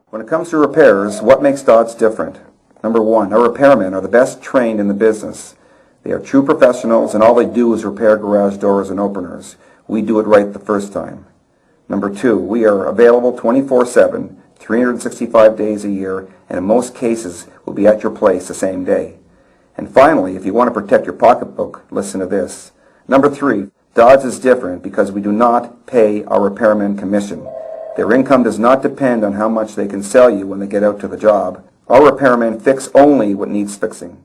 When it comes to repairs, what makes Dodge different? Number one, our repairmen are the best trained in the business. They are true professionals, and all they do is repair garage doors and openers. We do it right the first time. Number two, we are available 24/7, 365 days a year, and in most cases will be at your place the same day. And finally, if you want to protect your pocketbook, listen to this. Number three, Dodge is different because we do not pay our repairmen commission. Their income does not depend on how much they can sell you when they get out to the job. Our repairmen fix only what needs fixing.